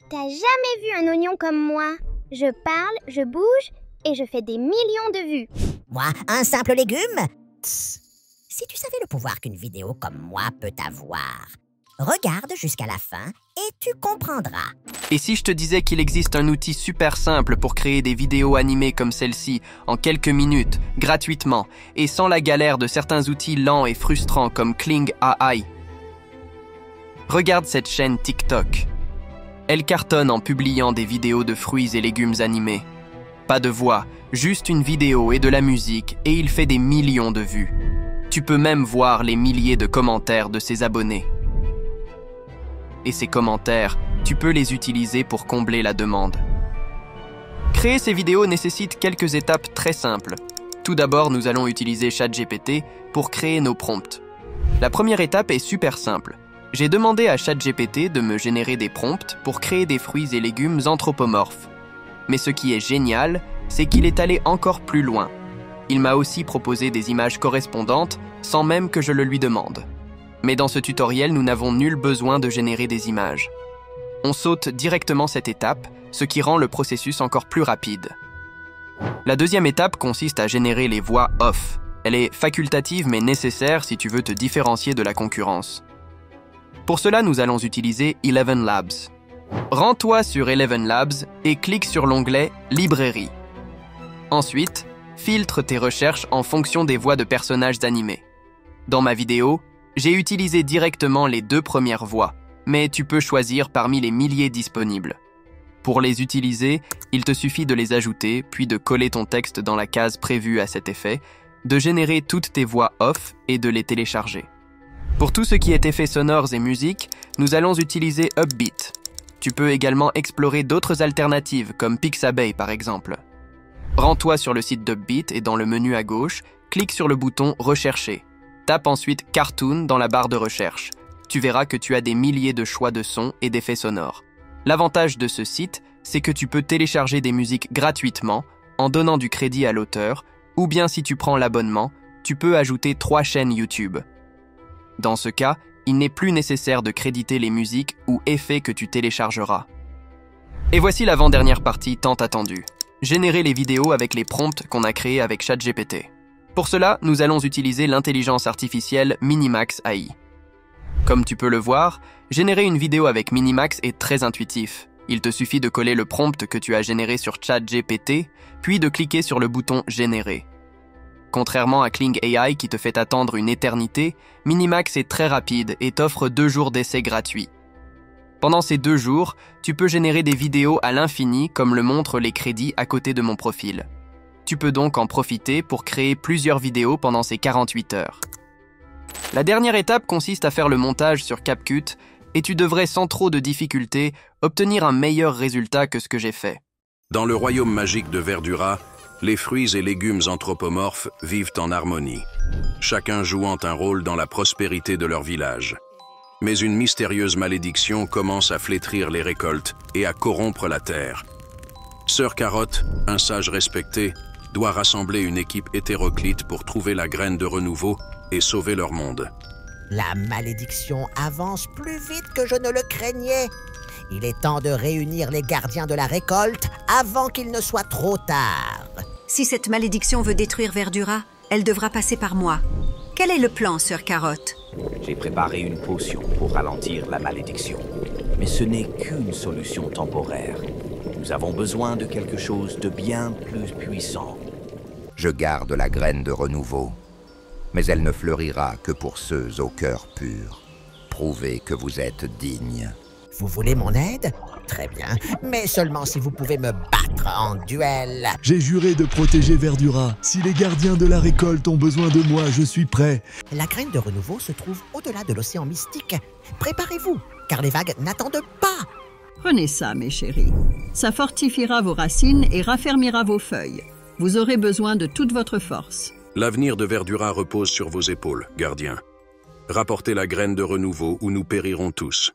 T'as jamais vu un oignon comme moi? Je parle, je bouge et je fais des millions de vues. Moi, un simple légume? Tss. Si tu savais le pouvoir qu'une vidéo comme moi peut avoir, regarde jusqu'à la fin et tu comprendras. Et si je te disais qu'il existe un outil super simple pour créer des vidéos animées comme celle-ci en quelques minutes, gratuitement, et sans la galère de certains outils lents et frustrants comme Kling AI? Regarde cette chaîne TikTok. Elle cartonne en publiant des vidéos de fruits et légumes animés. Pas de voix, juste une vidéo et de la musique, et il fait des millions de vues. Tu peux même voir les milliers de commentaires de ses abonnés. Et ces commentaires, tu peux les utiliser pour combler la demande. Créer ces vidéos nécessite quelques étapes très simples. Tout d'abord, nous allons utiliser ChatGPT pour créer nos prompts. La première étape est super simple. J'ai demandé à ChatGPT de me générer des prompts pour créer des fruits et légumes anthropomorphes. Mais ce qui est génial, c'est qu'il est allé encore plus loin. Il m'a aussi proposé des images correspondantes sans même que je le lui demande. Mais dans ce tutoriel, nous n'avons nul besoin de générer des images. On saute directement cette étape, ce qui rend le processus encore plus rapide. La deuxième étape consiste à générer les voix off. Elle est facultative mais nécessaire si tu veux te différencier de la concurrence. Pour cela, nous allons utiliser Eleven Labs. Rends-toi sur Eleven Labs et clique sur l'onglet « Librairie ». Ensuite, filtre tes recherches en fonction des voix de personnages animés. Dans ma vidéo, j'ai utilisé directement les 2 premières voix, mais tu peux choisir parmi les milliers disponibles. Pour les utiliser, il te suffit de les ajouter, puis de coller ton texte dans la case prévue à cet effet, de générer toutes tes voix off et de les télécharger. Pour tout ce qui est effets sonores et musique, nous allons utiliser Upbeat. Tu peux également explorer d'autres alternatives comme Pixabay par exemple. Rends-toi sur le site d'Upbeat et dans le menu à gauche, clique sur le bouton « Rechercher ». Tape ensuite « Cartoon » dans la barre de recherche. Tu verras que tu as des milliers de choix de sons et d'effets sonores. L'avantage de ce site, c'est que tu peux télécharger des musiques gratuitement en donnant du crédit à l'auteur, ou bien si tu prends l'abonnement, tu peux ajouter 3 chaînes YouTube. Dans ce cas, il n'est plus nécessaire de créditer les musiques ou effets que tu téléchargeras. Et voici l'avant-dernière partie tant attendue. Générer les vidéos avec les prompts qu'on a créés avec ChatGPT. Pour cela, nous allons utiliser l'intelligence artificielle Minimax AI. Comme tu peux le voir, générer une vidéo avec Minimax est très intuitif. Il te suffit de coller le prompt que tu as généré sur ChatGPT, puis de cliquer sur le bouton « Générer ». Contrairement à Kling AI qui te fait attendre une éternité, Minimax est très rapide et t'offre 2 jours d'essai gratuits. Pendant ces 2 jours, tu peux générer des vidéos à l'infini comme le montrent les crédits à côté de mon profil. Tu peux donc en profiter pour créer plusieurs vidéos pendant ces 48 heures. La dernière étape consiste à faire le montage sur CapCut et tu devrais sans trop de difficultés obtenir un meilleur résultat que ce que j'ai fait. Dans le royaume magique de Verdura, les fruits et légumes anthropomorphes vivent en harmonie, chacun jouant un rôle dans la prospérité de leur village. Mais une mystérieuse malédiction commence à flétrir les récoltes et à corrompre la terre. Sœur Carotte, un sage respecté, doit rassembler une équipe hétéroclite pour trouver la graine de renouveau et sauver leur monde. La malédiction avance plus vite que je ne le craignais. Il est temps de réunir les gardiens de la récolte avant qu'il ne soit trop tard. Si cette malédiction veut détruire Verdura, elle devra passer par moi. Quel est le plan, Sœur Carotte? J'ai préparé une potion pour ralentir la malédiction. Mais ce n'est qu'une solution temporaire. Nous avons besoin de quelque chose de bien plus puissant. Je garde la graine de renouveau, mais elle ne fleurira que pour ceux au cœur pur. Prouvez que vous êtes digne. Vous voulez mon aide? Très bien, mais seulement si vous pouvez me battre en duel. J'ai juré de protéger Verdura. Si les gardiens de la récolte ont besoin de moi, je suis prêt. La graine de renouveau se trouve au-delà de l'océan mystique. Préparez-vous, car les vagues n'attendent pas. Prenez ça, mes chéris. Ça fortifiera vos racines et raffermira vos feuilles. Vous aurez besoin de toute votre force. L'avenir de Verdura repose sur vos épaules, gardiens. Rapportez la graine de renouveau ou nous périrons tous.